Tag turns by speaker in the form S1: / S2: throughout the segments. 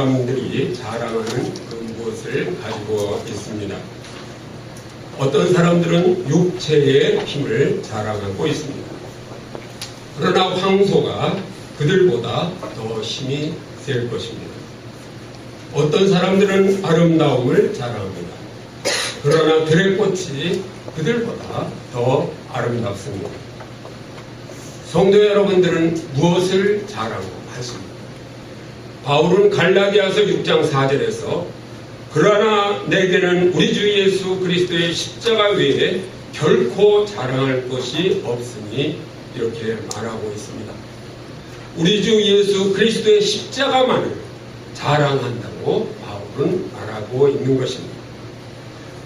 S1: 사람들이 자랑하는 그 무엇을 가지고 있습니다. 어떤 사람들은 육체의 힘을 자랑하고 있습니다. 그러나 황소가 그들보다 더 힘이 셀 것입니다. 어떤 사람들은 아름다움을 자랑합니다. 그러나 들의 꽃이 그들보다 더 아름답습니다. 성도 여러분들은 무엇을 자랑하십니까? 바울은 갈라디아서 6장 4절에서 그러나 내게는 우리 주 예수 그리스도의 십자가 외에 결코 자랑할 것이 없으니 이렇게 말하고 있습니다. 우리 주 예수 그리스도의 십자가만을 자랑한다고 바울은 말하고 있는 것입니다.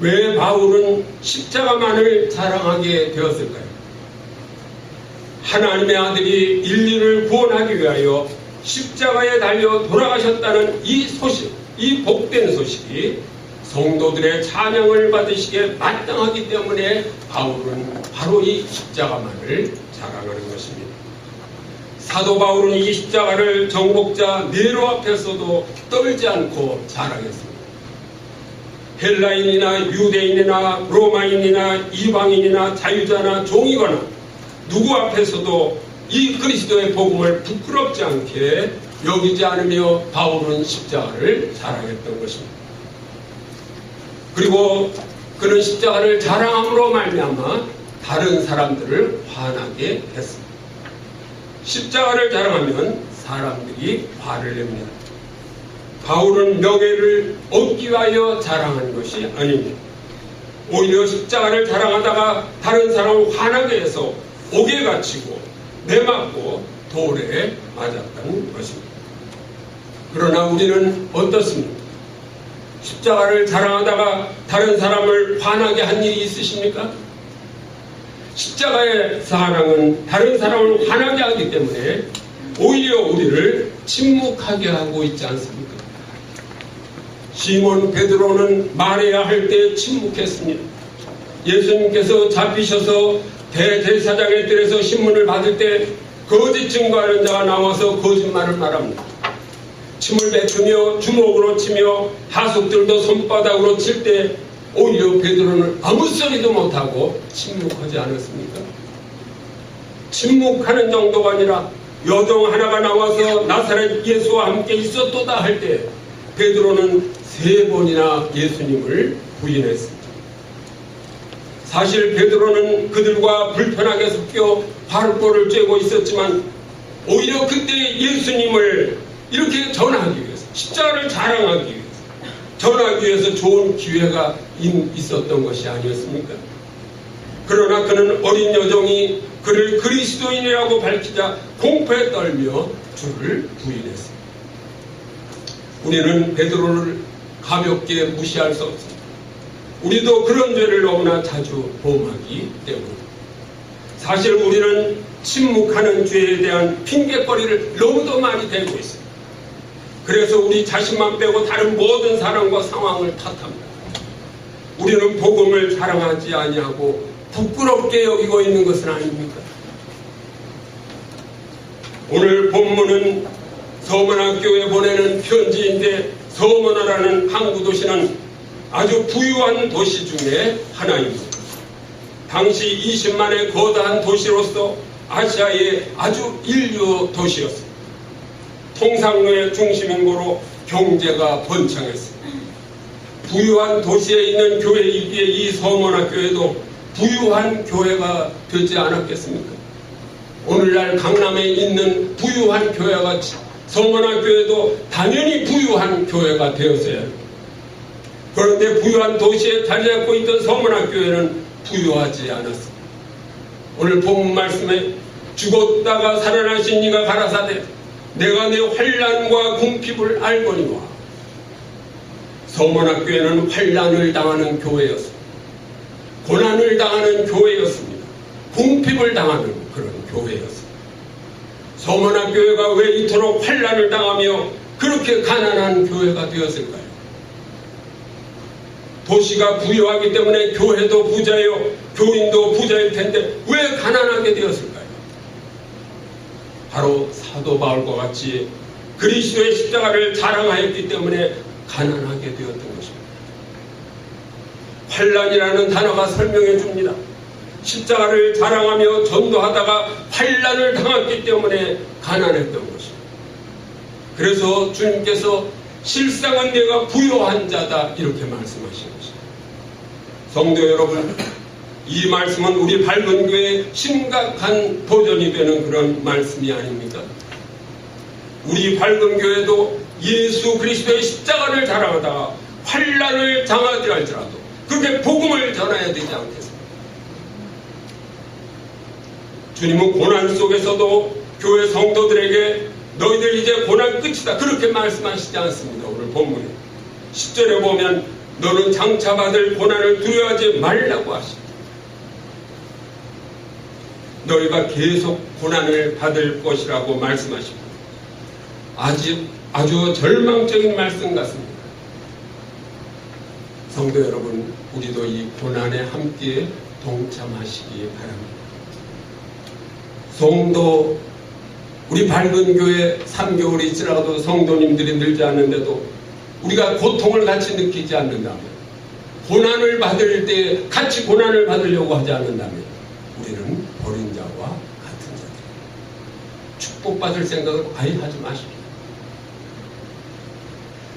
S1: 왜 바울은 십자가만을 자랑하게 되었을까요? 하나님의 아들이 인류를 구원하기 위하여 십자가에 달려 돌아가셨다는 이 소식, 이 복된 소식이 성도들의 찬양을 받으시기에 마땅하기 때문에 바울은 바로 이 십자가만을 자랑하는 것입니다. 사도 바울은 이 십자가를 정복자 네로 앞에서도 떨지 않고 자랑했습니다. 헬라인이나 유대인이나 로마인이나 이방인이나 자유자나 종이거나 누구 앞에서도 이 그리스도의 복음을 부끄럽지 않게 여기지 않으며 바울은 십자가를 자랑했던 것입니다. 그리고 그는 십자가를 자랑함으로 말미암아 다른 사람들을 화나게 했습니다. 십자가를 자랑하면 사람들이 화를 냅니다. 바울은 명예를 얻기 위하여 자랑한 것이 아닙니다. 오히려 십자가를 자랑하다가 다른 사람을 화나게 해서 옥에 갇히고 매맞고 돌에 맞았다는 것입니다. 그러나 우리는 어떻습니까? 십자가를 자랑하다가 다른 사람을 화나게 한 일이 있으십니까? 십자가의 사랑은 다른 사람을 화나게 하기 때문에 오히려 우리를 침묵하게 하고 있지 않습니까? 시몬 베드로는 말해야 할 때 침묵했습니다. 예수님께서 잡히셔서 대제사장의 뜰에서 신문을 받을 때 거짓 증거하는 자가 나와서 거짓말을 말합니다. 침을 뱉으며 주먹으로 치며 하숙들도 손바닥으로 칠 때 오히려 베드로는 아무 소리도 못하고 침묵하지 않았습니까? 침묵하는 정도가 아니라 여종 하나가 나와서 나사렛 예수와 함께 있었도다 할 때 베드로는 3번이나 예수님을 부인했습니다. 사실 베드로는 그들과 불편하게 섞여 발볼을 쬐고 있었지만 오히려 그때 예수님을 이렇게 전하기 위해서, 십자가를 자랑하기 위해서, 전하기 위해서 좋은 기회가 있었던 것이 아니었습니까? 그러나 그는 어린 여종이 그를 그리스도인이라고 밝히자 공포에 떨며 주를 부인했습니다. 우리는 베드로를 가볍게 무시할 수 없습니다. 우리도 그런 죄를 너무나 자주 범하기 때문입니다. 사실 우리는 침묵하는 죄에 대한 핑계거리를 너무도 많이 대고 있습니다. 그래서 우리 자신만 빼고 다른 모든 사람과 상황을 탓합니다. 우리는 복음을 자랑하지 아니하고 부끄럽게 여기고 있는 것은 아닙니까? 오늘 본문은 서문학교에 보내는 편지인데 서문화라는 항구 도시는 아주 부유한 도시 중에 하나입니다. 당시 20만의 거대한 도시로서 아시아의 아주 인류 도시였습니다. 통상로의 중심인 고로 경제가 번창했습니다. 부유한 도시에 있는 교회이기에 이 서문학교에도 부유한 교회가 되지 않았겠습니까? 오늘날 강남에 있는 부유한 교회같이 서문학교에도 당연히 부유한 교회가 되었어야 합니다. 그런데 부유한 도시에 자리 잡고 있던 서문학교회는 부유하지 않았습니다. 오늘 본문 말씀에 죽었다가 살아나신 이가 가라사대 내가 내 환난과 궁핍을 알거니와. 서문학교회는 환난을 당하는 교회였습니다. 고난을 당하는 교회였습니다. 궁핍을 당하는 그런 교회였습니다. 서문학교회가 왜 이토록 환난을 당하며 그렇게 가난한 교회가 되었을까요? 도시가 부유하기 때문에 교회도 부자요, 교인도 부자일 텐데 왜 가난하게 되었을까요? 바로 사도 바울과 같이 그리스도의 십자가를 자랑하였기 때문에 가난하게 되었던 것입니다. 환난이라는 단어가 설명해 줍니다. 십자가를 자랑하며 전도하다가 환난을 당했기 때문에 가난했던 것입니다. 그래서 주님께서 실상은 내가 부요한 자다 이렇게 말씀하신 것입니다. 성도 여러분, 이 말씀은 우리 밝은 교회에 심각한 도전이 되는 그런 말씀이 아닙니까? 우리 밝은 교회도 예수 그리스도의 십자가를 자랑하다가 환난을 당하지 할지라도 그렇게 복음을 전해야 되지 않겠습니까? 주님은 고난 속에서도 교회 성도들에게 너희들 이제 고난 끝이다 그렇게 말씀하시지 않습니다. 오늘 본문에 10절에 보면 너는 장차 받을 고난을 두려워하지 말라고 하십니다. 너희가 계속 고난을 받을 것이라고 말씀하십니다. 아주 절망적인 말씀 같습니다. 성도 여러분, 우리도 이 고난에 함께 동참하시기 바랍니다. 성도, 우리 밝은 교회 3개월이 지나도 성도님들이 늘지 않는데도 우리가 고통을 같이 느끼지 않는다면, 고난을 받을 때 같이 고난을 받으려고 하지 않는다면 우리는 버린 자와 같은 자들. 축복받을 생각을 아예 하지 마십시오.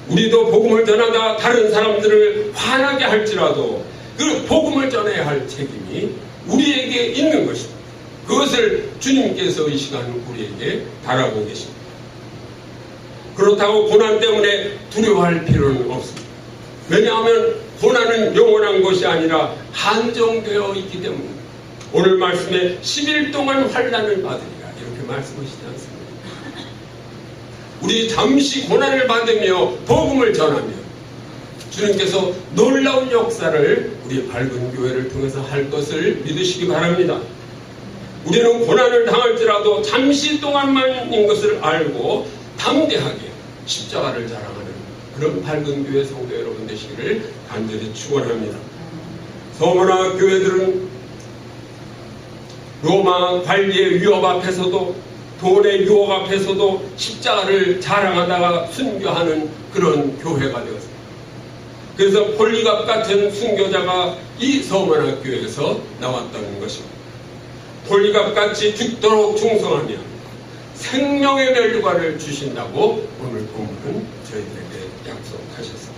S1: 우리도 복음을 전하다 다른 사람들을 화나게 할지라도 그 복음을 전해야 할 책임이 우리에게 있는 것입니다. 그것을 주님께서 이 시간 우리에게 바라보고 계십니다. 그렇다고 고난 때문에 두려워할 필요는 없습니다. 왜냐하면 고난은 영원한 것이 아니라 한정되어 있기 때문입니다. 오늘 말씀에 10일 동안 환난을 받으리라 이렇게 말씀하시지 않습니다. 우리 잠시 고난을 받으며 복음을 전하며 주님께서 놀라운 역사를 우리 밝은 교회를 통해서 할 것을 믿으시기 바랍니다. 우리는 고난을 당할지라도 잠시 동안만인 것을 알고 담대하게 십자가를 자랑하는 그런 밝은 교회 성도 여러분 되시기를 간절히 축원합니다. 서머나 교회들은 로마 관리의 위협 앞에서도 돈의 유혹 앞에서도 십자가를 자랑하다가 순교하는 그런 교회가 되었습니다. 그래서 폴리갑 같은 순교자가 이 서머나 교회에서 나왔다는 것입니다. 폴리갑같이 죽도록 충성하며 생명의 멸류관을 주신다고 오늘 본문은 저희들에게 약속하셨습니다.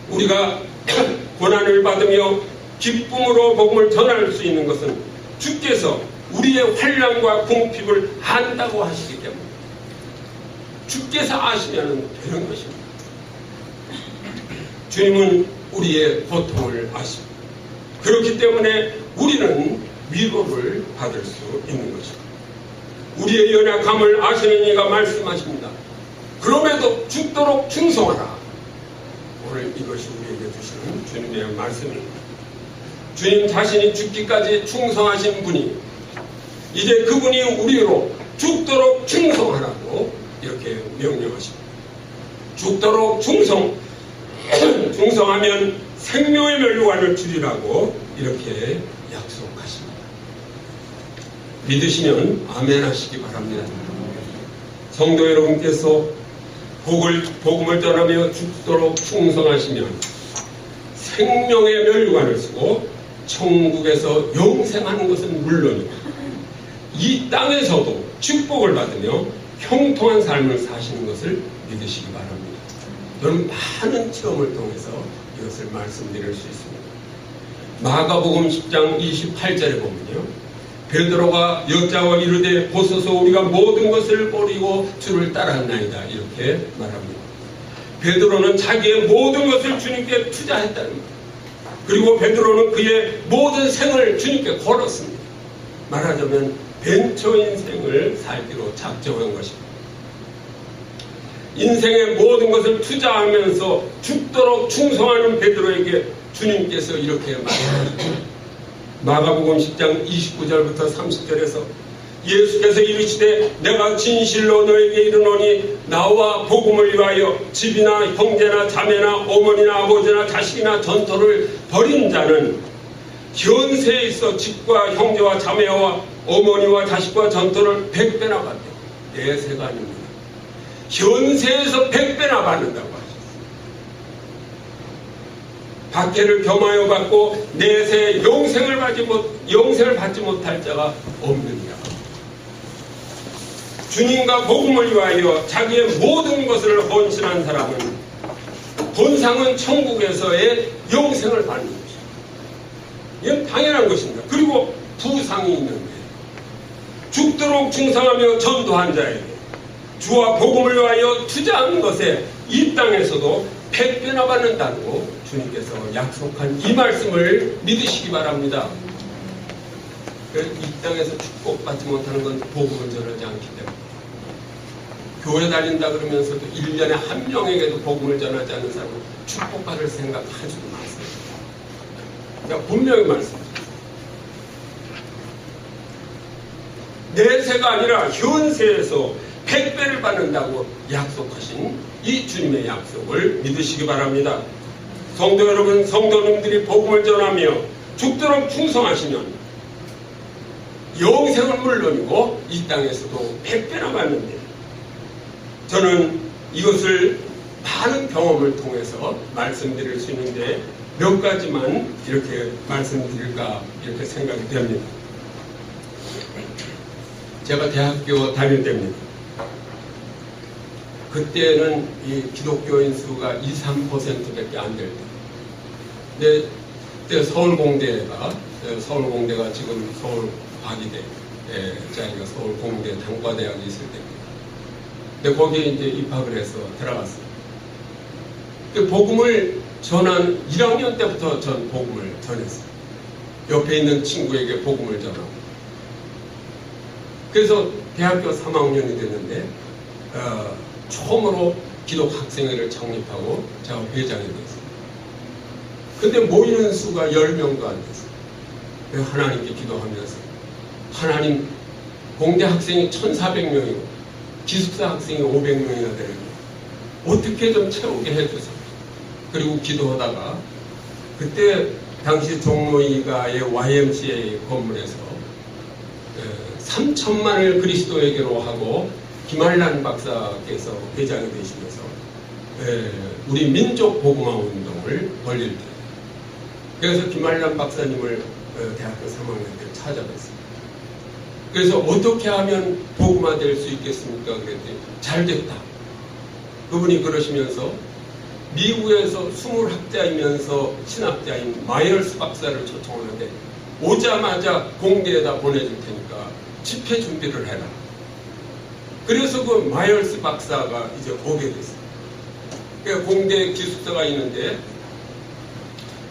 S1: 우리가 고난을 받으며 기쁨으로 복음을 전할 수 있는 것은 주께서 우리의 환난과 궁핍을 안다고 하시기 때문에 주께서 아시면 되는 것입니다. 주님은 우리의 고통을 아십니다. 그렇기 때문에 우리는 위로를 받을 수 있는 것입니다. 우리의 연약함을 아시는 이가 말씀하십니다. 그럼에도 죽도록 충성하라. 오늘 이것이 우리에게 주시는 주님의 말씀입니다. 주님 자신이 죽기까지 충성하신 분이 이제 그분이 우리로 죽도록 충성하라고 이렇게 명령하십니다. 죽도록 충성하면 생명의 멸류관을 주리라고 이렇게 약속하십니다. 믿으시면 아멘 하시기 바랍니다. 성도 여러분께서 복음을 전하며 죽도록 충성하시면 생명의 멸류관을 쓰고 천국에서 영생하는 것은 물론이고 이 땅에서도 축복을 받으며 형통한 삶을 사시는 것을 믿으시기 바랍니다. 저는 많은 체험을 통해서 이것을 말씀드릴 수 있습니다. 마가복음 10장 28절에 보면요, 베드로가 여자와 이르되 보소서 우리가 모든 것을 버리고 주를 따랐나이다 이렇게 말합니다. 베드로는 자기의 모든 것을 주님께 투자했다는 것. 그리고 베드로는 그의 모든 생을 주님께 걸었습니다. 말하자면 벤처 인생을 살기로 작정한 것입니다. 인생의 모든 것을 투자하면서 죽도록 충성하는 베드로에게 주님께서 이렇게 말씀하십니다. 마가복음 10장 29절부터 30절에서 예수께서 이르시되 내가 진실로 너에게 이르노니 나와 복음을 위하여 집이나 형제나 자매나 어머니나 아버지나 자식이나 전토를 벌인 자는 현세에 있어 집과 형제와 자매와 어머니와 자식과 전토를 100배나 받되 내세가 아닙니다. 현세에서 100배나 받는다고 하셨어요. 박해를 겸하여 받고 내세 영생을 받지 못할 자가 없느니라. 주님과 복음을 위하여 자기의 모든 것을 헌신한 사람은 본상은 천국에서의 영생을 받는 것이죠. 이건 당연한 것입니다. 그리고 부상이 있는 거예요. 죽도록 충성하며 전도한 자에게 주와 복음을 위하여 투자한 것에 이 땅에서도 100배나 받는다고 주님께서 약속한 이 말씀을 믿으시기 바랍니다. 이 땅에서 축복받지 못하는 건 복음을 전하지 않기 때문에 교회 다닌다 그러면서도 1년에 한 명에게도 복음을 전하지 않는 사람은 축복받을 생각하지도 마세요. 그냥 분명히 말씀드립니다. 내세가 아니라 현세에서 100배를 받는다고 약속하신 이 주님의 약속을 믿으시기 바랍니다. 성도 여러분, 성도님들이 복음을 전하며 죽도록 충성하시면 영생은 물론이고 이 땅에서도 100배나 받는데, 저는 이것을 많은 경험을 통해서 말씀드릴 수 있는데 몇 가지만 이렇게 말씀드릴까 이렇게 생각이 됩니다. 제가 대학교 다닐 때입니다. 그때는 이 기독교인 수가 2, 3%밖에 안 될 때. 근데 그때 서울공대가 지금 서울과기대 자리가 서울공대 단과대학이 있을 때입니다. 근데 거기에 이제 입학을 해서 들어갔어요. 복음을 전한 1학년 때부터 전 복음을 전했어요. 옆에 있는 친구에게 복음을 전하고. 그래서 대학교 3학년이 됐는데 처음으로 기독학생회를 창립하고 제가 회장이 됐어요. 근데 모이는 수가 10명도 안 됐어요. 하나님께 기도하면서 하나님, 공대 학생이 1,400명이고 기숙사 학생이 500명이나 되는 거 어떻게 좀 채우게 해주세요. 그리고 기도하다가 그때 당시 종로이가의 YMCA 건물에서 3천만을 그리스도에게로 하고 김한란 박사께서 회장이 되시면서 우리 민족 복음화 운동을 벌릴 때, 그래서 김한란 박사님을 대학교 3학년 때 찾아갔어요. 그래서 어떻게 하면 복음화 될 수 있겠습니까? 그랬더니 잘 됐다. 그분이 그러시면서 미국에서 20학자이면서 신학자인 마이얼스 박사를 초청하는데 오자마자 공대에다 보내줄 테니까 집회 준비를 해라. 그래서 그 마이얼스 박사가 이제 오게 됐어요. 그러니까 공대 기숙사가 있는데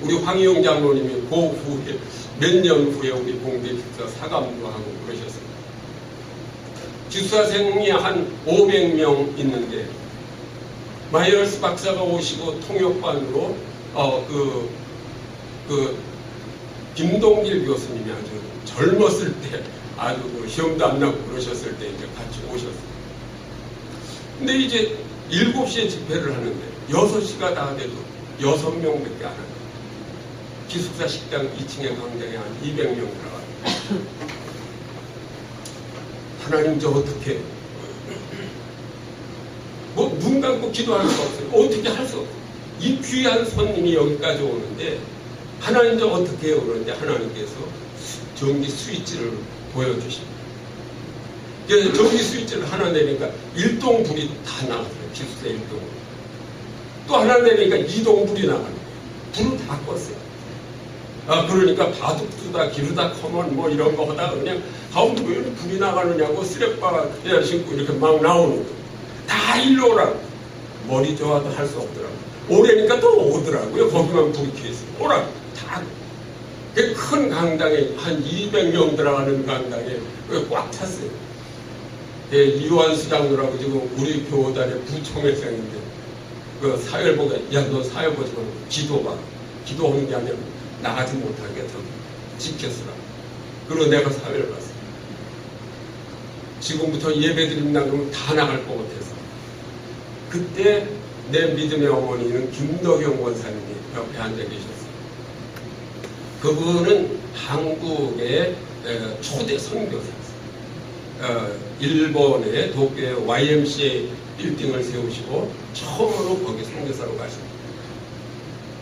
S1: 우리 황희용 장로님이 그 후에 몇 년 후에 우리 공대 기숙사 사감도 하고 그러셨어요. 기숙사생이 한 500명 있는데 마이얼스 박사가 오시고 통역반으로 김동길 교수님이 아주 젊었을 때 아주 시험도 안 나고 그러셨을 때 이제 같이 오셨어요. 근데 이제 7시에 집회를 하는데 6시가 다 돼도 6명밖에 안 와요. 기숙사 식당 2층에 광장에 한 200명 들어가요. 하나님 저 어떻게 눈 감고 기도할 수 없어요. 어떻게 할 수 없어요. 이 귀한 손님이 여기까지 오는데 하나님 저 어떻게 해요? 그러는데 하나님께서 전기 스위치를 보여주십니다. 그래서 전기 스위치를 하나 내니까 1동 불이 다 나갔어요. 기숙사 1동. 또 하나 내니까 2동 불이 나가는 거예요. 불을 다 껐어요. 그러니까 바둑 두다 기르다 커먼 뭐 이런 거 하다가 그냥 가운데 왜 이렇게 불이 나가느냐고 쓰레빠 그냥 신고 이렇게 막 나오는 거예요. 다 일로 오라고. 머리 좋아도 할 수 없더라고요. 오래니까 또 오더라고요. 거기만 불이 켜있어요. 오라고. 다. 큰 강당에 한 200명 들어가는 강당에 꽉 찼어요. 이완수 장로라고 지금 우리 교단의 부총회장인데 그 사회를 보고 야 너 사회 보지 말고 기도봐. 기도하는 게 아니라 나가지 못하게 좀 지켰으라. 그리고 내가 사회를 봤어요. 지금부터 예배 드린다 그러면 다 나갈 것 같아서. 그때 내 믿음의 어머니는 김덕영 원사님이 옆에 앉아 계셨어요. 그분은 한국의 초대 선교사였어요. 일본의 도쿄의 YMCA 빌딩을 세우시고 처음으로 거기 선교사로 가십니다.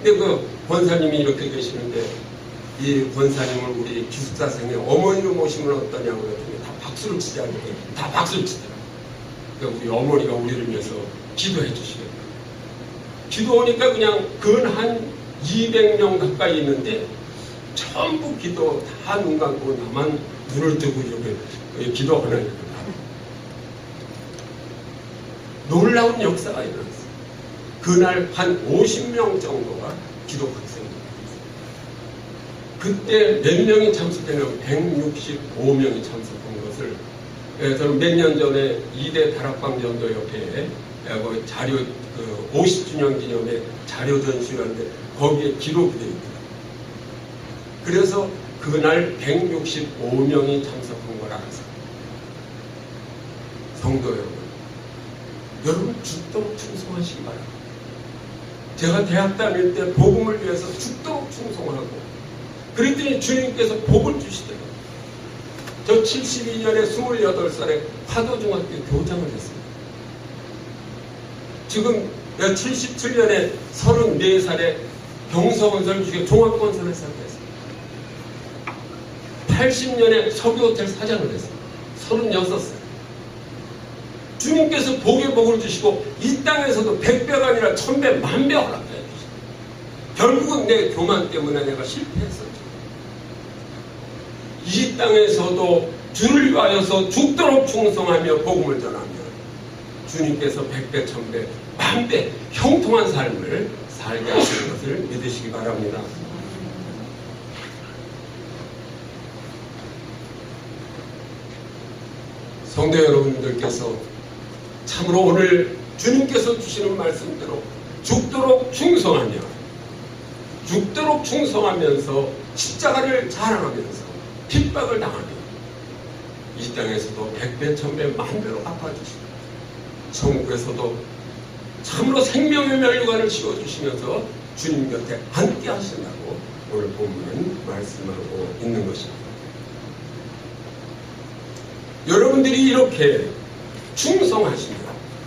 S1: 근데 그 권사님이 이렇게 계시는데 이 권사님을 우리 기숙사생의 어머니로 모시면 어떠냐고 했더니 다 박수를 치지 않고 다 박수를 치더라고요. 그러니까 우리 어머니가 우리를 위해서 기도해 주시겠다. 기도하니까 그냥 근 한 200명 가까이 있는데 전부 기도 다 눈 감고 나만 눈을 뜨고 이렇게 기도하나 이렇게 놀라운 역사가 일어났어요. 그날 한 50명 정도가 기독 학생입니다. 그때 몇 명이 참석했냐면 165명이 참석한 것을 저는 몇 년 전에 2대 다락방전도협회에 자료 50주년 기념에 자료 전시회하는데 거기에 기록이 되어 있더라고요. 그래서 그날 165명이 참석한 걸 알았어요. 성도 여러분 죽도록 충성하시기 바랍니다. 제가 대학 다닐 때 복음을 위해서 죽도록 충성하고 그랬더니 주님께서 복을 주시더라고요. 저 72년에 28살에 화도중학교 교장을 했습니다. 지금 77년에 34살에 경서건설 주교 종합건설회사를 했습니다. 80년에 석유호텔 사장을 했습니다. 36살. 주님께서 복의 복을 주시고 이 땅에서도 100배가 아니라 1000배, 10,000배 허락해 주시고 결국은 내 교만 때문에 내가 실패했었죠. 이 땅에서도 주를 위하여서 죽도록 충성하며 복음을 전하며 주님께서 100배, 1000배, 10,000배 형통한 삶을 살게 하시는 것을 믿으시기 바랍니다. 성도 여러분들께서 참으로 오늘 주님께서 주시는 말씀대로 죽도록 충성하면서 십자가를 자랑하면서 핍박을 당하며 이 땅에서도 100배, 1000배, 10,000배로 갚아주시고 천국에서도 참으로 생명의 면류관을 씌워주시면서 주님 곁에 앉게 하신다고 오늘 본문은 말씀하고 있는 것입니다. 여러분들이 이렇게 충성하시며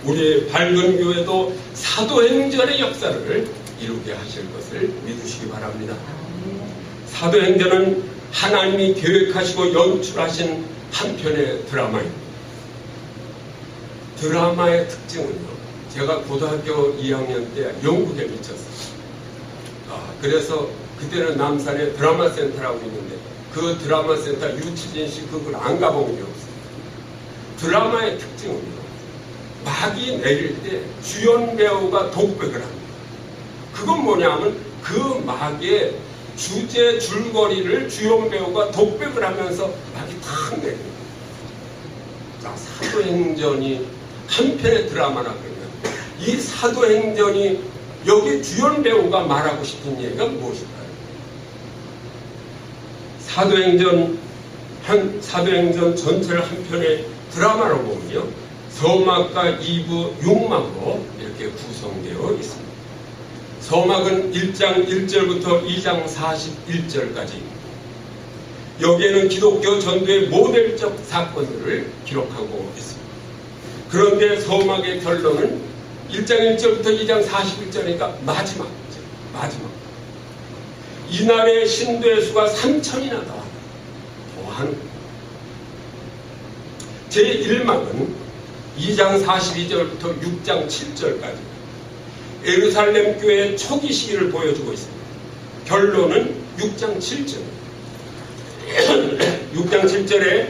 S1: 우리의 밝은 교회도 사도행전의 역사를 이루게 하실 것을 믿으시기 바랍니다. 사도행전은 하나님이 계획하시고 연출하신 한 편의 드라마입니다. 드라마의 특징은요, 제가 고등학교 2학년 때 영국에 미쳤어요. 그래서 그때는 남산에 드라마 센터라고 있는데 그 드라마 센터 유치진 씨 그걸 안 가본 게 없어요. 드라마의 특징은요, 막이 내릴 때 주연 배우가 독백을 합니다. 그건 뭐냐면 그 막의 주제 줄거리를 주연 배우가 독백을 하면서 막이 탁 내립니다. 자, 사도행전이 한 편의 드라마라 그러면 이 사도행전이 여기 주연 배우가 말하고 싶은 얘기가 무엇일까요? 사도행전 전체를 한 편의 드라마로 보면요, 서막과 2부 6막으로 이렇게 구성되어 있습니다. 서막은 1장 1절부터 2장 41절까지 여기에는 기독교 전도의 모델적 사건들을 기록하고 있습니다. 그런데 서막의 결론은 1장 1절부터 2장 41절이니까 마지막. 이날의 신도의 수가 3,000이나 더하는 제1막은 2장 42절부터 6장 7절까지 예루살렘 교회의 초기 시기를 보여주고 있습니다. 결론은 6장 7절. 6장 7절에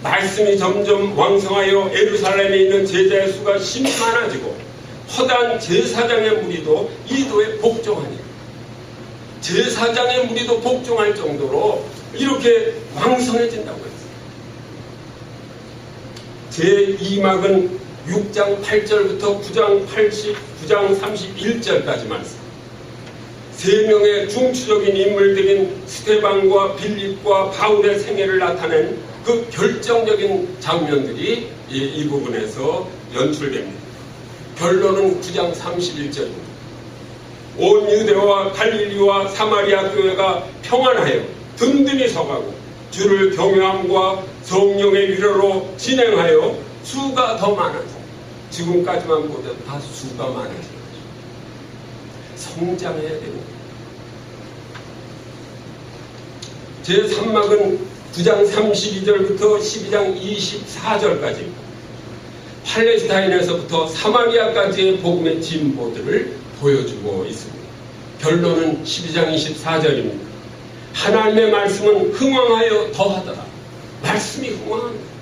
S1: 말씀이 점점 왕성하여 예루살렘에 있는 제자의 수가 심히 많아지고 허다한 제사장의 무리도 이도에 복종하니 제사장의 무리도 복종할 정도로 이렇게 왕성해진다고 했어요. 제2막은 6장 8절부터 9장 31절까지 말씀. 세 명의 중추적인 인물들인 스데반과 빌립과 바울의 생애를 나타낸 그 결정적인 장면들이 이 부분에서 연출됩니다. 결론은 9장 31절입니다. 온 유대와 갈릴리와 사마리아 교회가 평안하여 든든히 서가고 주를 경외함과 성령의 위로로 진행하여 수가 더 많아져 지금까지만 보면 다 수가 많아지는 거죠. 성장해야 됩니다. 제3막은 9장 32절부터 12장 24절까지 팔레스타인에서부터 사마리아까지의 복음의 진보들을 보여주고 있습니다. 결론은 12장 24절입니다. 하나님의 말씀은 흥왕하여 더하더라. 말씀이 흥왕합니다.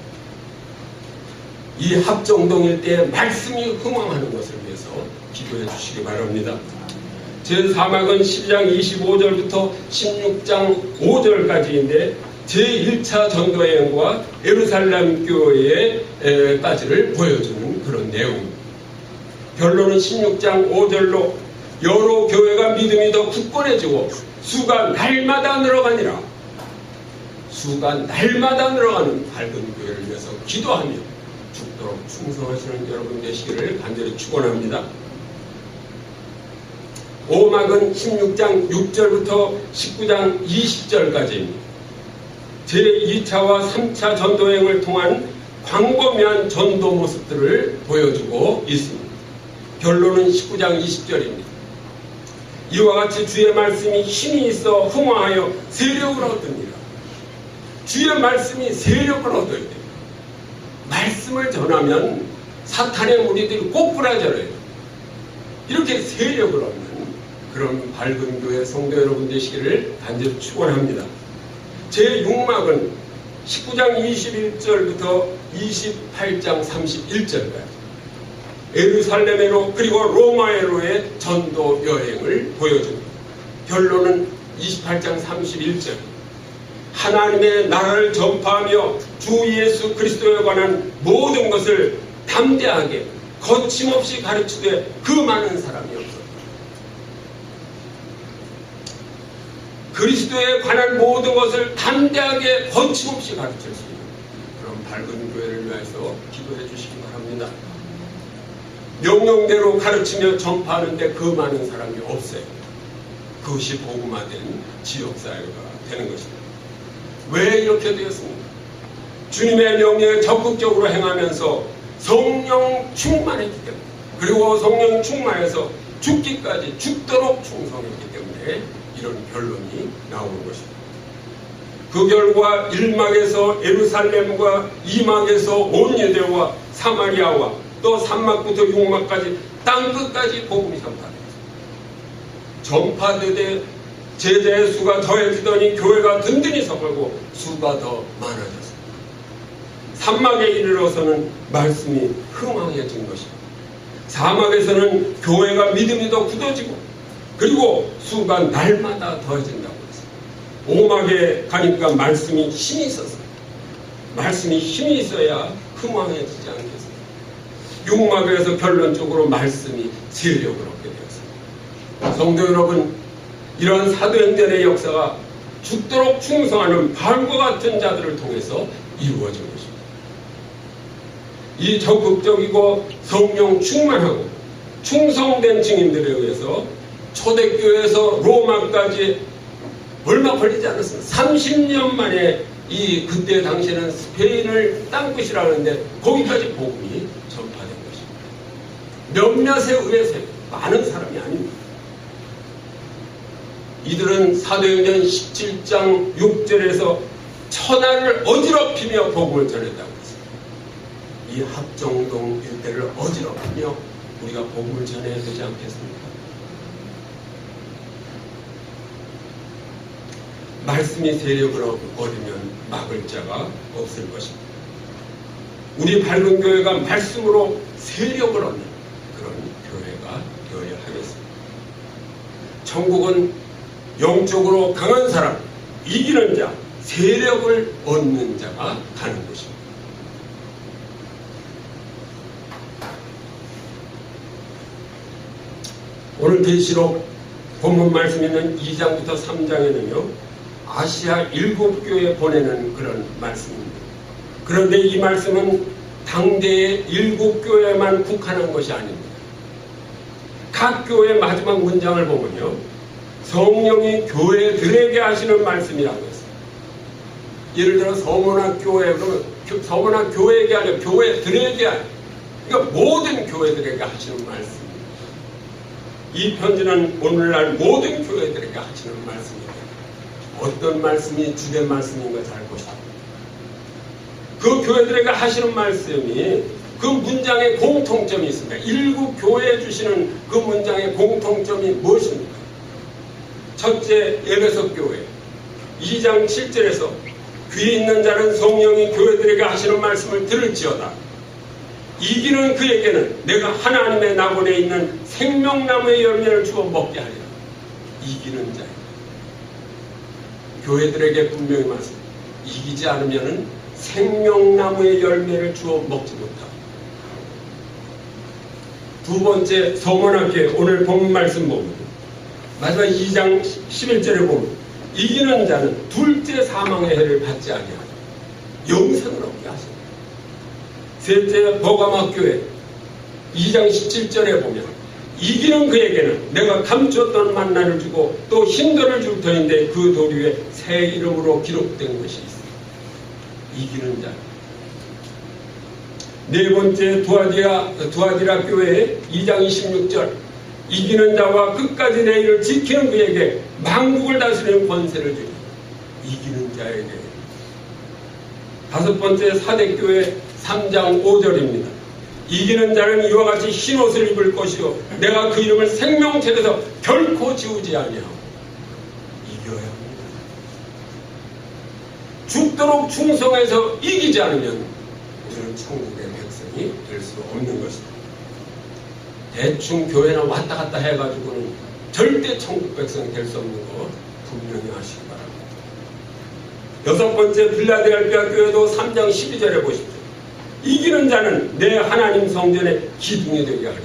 S1: 이 합정동일 때 말씀이 흥왕하는 것을 위해서 기도해 주시기 바랍니다. 제4막은 12장 25절부터 16장 5절까지인데 제1차 전도여행과 예루살렘 교회까지를 보여주는 그런 내용입니다. 결론은 16장 5절로 여러 교회가 믿음이 더 굳건해지고 수가 날마다 늘어가니라. 수가 날마다 늘어가는 밝은 교회를 위해서 기도하며 죽도록 충성하시는 여러분 되시기를 간절히 축원합니다. 5막은 16장 6절부터 19장 20절까지입니다. 제2차와 3차 전도여행을 통한 광범위한 전도 모습들을 보여주고 있습니다. 결론은 19장 20절입니다. 이와 같이 주의 말씀이 힘이 있어 흥황하여 세력을 얻으니라. 주의 말씀이 세력을 얻어야 돼요. 말씀을 전하면 사탄의 무리들이 꼬꾸라져요. 이렇게 세력을 얻는 그런 밝은 교회 성도 여러분 되시기를 간절히 축원합니다. 제6막은 19장 21절부터 28장 31절까지 예루살렘으로 그리고 로마에로의 전도 여행을 보여줍니다. 결론은 28장 31절. 하나님의 나라를 전파하며 주 예수 그리스도에 관한 모든 것을 담대하게 거침없이 가르치되 그 많은 사람이 없었다. 그리스도에 관한 모든 것을 담대하게 거침없이 가르칠 수 있는 그런 밝은 교회를 위해서 기도해 주시기 바랍니다. 명령대로 가르치며 전파하는데 그 많은 사람이 없어요. 그것이 복음화된 지역사회가 되는 것입니다. 왜 이렇게 되었습니까? 주님의 명령에 적극적으로 행하면서 성령 충만했기 때문에, 그리고 성령 충만해서 죽기까지 죽도록 충성했기 때문에 이런 결론이 나오는 것입니다. 그 결과 1막에서 예루살렘과 2막에서 온 유대와 사마리아와 또 3막부터 6막까지 땅끝까지 복음이 전파되되 제자의 수가 더해지더니 교회가 든든히 서걸고 수가 더 많아졌습니다. 3막에 이르러서는 말씀이 흥황해진 것입니다. 4막에서는 교회가 믿음이 더 굳어지고 그리고 수가 날마다 더해진다고 했습니다. 5막에 가니까 말씀이 힘이 있었어요. 말씀이 힘이 있어야 흥황해지지 않겠습니까? 6막에서 결론적으로 말씀이 세력을 얻게 되었습니다. 성도 여러분, 이러한 사도행전의 역사가 죽도록 충성하는 바울과 같은 자들을 통해서 이루어진 것입니다. 이 적극적이고 성령 충만하고 충성된 증인들에 의해서 초대교회에서 로마까지 얼마 걸리지 않았습니다. 30년 만에 그때 당시에는 스페인을 땅끝이라는데 거기까지 복음이 전파된 것입니다. 몇몇에 의해서 많은 사람이 아닙니다. 이들은 사도행전 17장 6절에서 천하를 어지럽히며 복음을 전했다고 했습니다. 이 합정동 일대를 어지럽히며 우리가 복음을 전해야 되지 않겠습니까? 말씀이 세력을 얻으면 막을 자가 없을 것입니다. 우리 밝은 교회가 말씀으로 세력을 얻는 그런 교회가 되어야 하겠습니다. 천국은 영적으로 강한 사람, 이기는 자, 세력을 얻는 자가 가는 것입니다. 오늘 계시록 본문 말씀 있는 2장부터 3장에는요 아시아 7교회 보내는 그런 말씀입니다. 그런데 이 말씀은 당대의 7교회만 국한한 것이 아닙니다. 각 교회 마지막 문장을 보면요 성령이 교회들에게 하시는 말씀이라고 했어요. 예를 들어 서문학 교회, 그러면 서문학 교회에게 아니라 교회들에게 그러니까 모든 교회들에게 하시는 말씀입니다. 이 편지는 오늘날 모든 교회들에게 하시는 말씀입니다. 어떤 말씀이 주된 말씀인가 잘 보시다. 그 교회들에게 하시는 말씀이 그 문장에 공통점이 있습니다. 일곱 교회에 주시는 그 문장의 공통점이 무엇입니까? 첫째, 에베소 교회 2장 7절에서 귀 있는 자는 성령이 교회들에게 하시는 말씀을 들을지어다. 이기는 그에게는 내가 하나님의 낙원에 있는 생명나무의 열매를 주어 먹게 하리라. 이기는 자예요. 교회들에게 분명히 말씀합니다. 이기지 않으면 생명나무의 열매를 주어 먹지 못하고. 두 번째, 서문학교에 오늘 본 말씀 보면 마지막 2장 11절에 보면 이기는 자는 둘째 사망의 해를 받지 아니하고 영생을 얻게 하십니다. 셋째, 버가마교회 2장 17절에 보면 이기는 그에게는 내가 감추었던 만나를 주고 또 힘들을 줄 터인데 그 돌 위에 새 이름으로 기록된 것이 있습니다. 이기는 자. 네 번째, 두아디라 교회 2장 26절 이기는 자와 끝까지 내 일을 지키는 그에게 만국을 다스리는 권세를 주니 이기는 자에게. 다섯 번째, 사대교회 3장 5절입니다. 이기는 자는 이와 같이 흰옷을 입을 것이요 내가 그 이름을 생명책에서 결코 지우지 아니하고. 이겨야 합니다. 죽도록 충성해서 이기지 않으면 우리는 천국의 백성이 될 수 없는 것입니다. 대충 교회나 왔다 갔다 해가지고는 절대 천국 백성이 될 수 없는 것 분명히 아시기 바랍니다. 여섯 번째, 빌라델피아 교회도 3장 12절에 보십시오. 이기는 자는 내 하나님 성전의 기둥이 되게 하리라.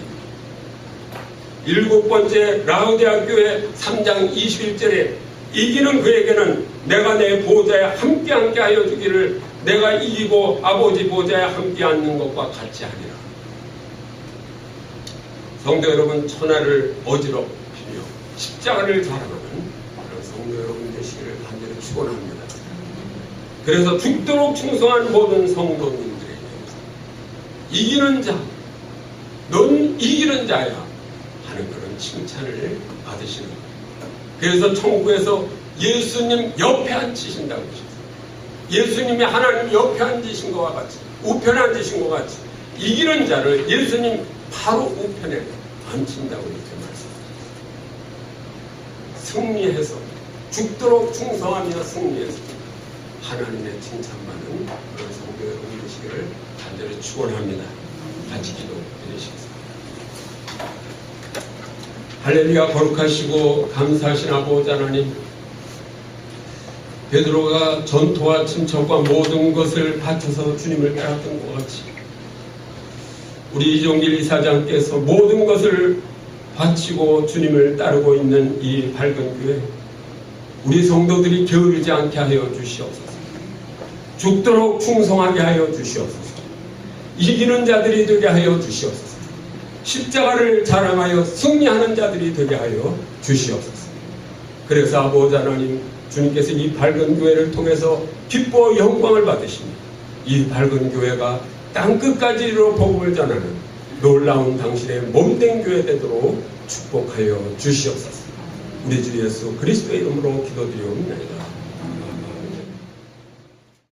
S1: 일곱 번째, 라우디아 교회 3장 21절에 이기는 그에게는 내가 내 보좌에 함께 하여 주기를 내가 이기고 아버지 보좌에 함께 앉는 것과 같이 하리라. 성도 여러분, 천하를 어지럽히며 십자가를 자랑하는 그런 성도 여러분 되시기를 간절히 축원합니다. 그래서 죽도록 충성한 모든 성도님들에게 이기는 자, 넌 이기는 자야 하는 그런 칭찬을 받으시는 거예요. 그래서 천국에서 예수님 옆에 앉히신다고 하셨어요. 예수님이 하나님 옆에 앉으신 것과 같이, 우편에 앉으신 것과 같이 이기는 자를 예수님 바로 우편에 앉힌다고 이렇게 말씀합니다. 승리해서 죽도록 충성하며 승리해서 하나님의 칭찬받는 그런 성도 여러분 되시기를 간절히 축원합니다. 같이 기도드리시겠습니다. 할렐루야. 거룩하시고 감사하신 아버지 하나님, 베드로가 전토와 침척과 모든 것을 바쳐서 주님을 따랐던 것 같이 우리 이종길 이사장께서 모든 것을 바치고 주님을 따르고 있는 이 밝은 교회, 우리 성도들이 게으르지 않게 하여 주시옵소서. 죽도록 충성하게 하여 주시옵소서. 이기는 자들이 되게 하여 주시옵소서. 십자가를 자랑하여 승리하는 자들이 되게 하여 주시옵소서. 그래서 아버지 하나님, 주님께서 이 밝은 교회를 통해서 기뻐 영광을 받으시며 이 밝은 교회가 땅끝까지 이르러 복음을 전하는 놀라운 당신의 몸된 교회 되도록 축복하여 주시옵소서. 우리 주 예수 그리스도의 이름으로 기도드리옵나이다.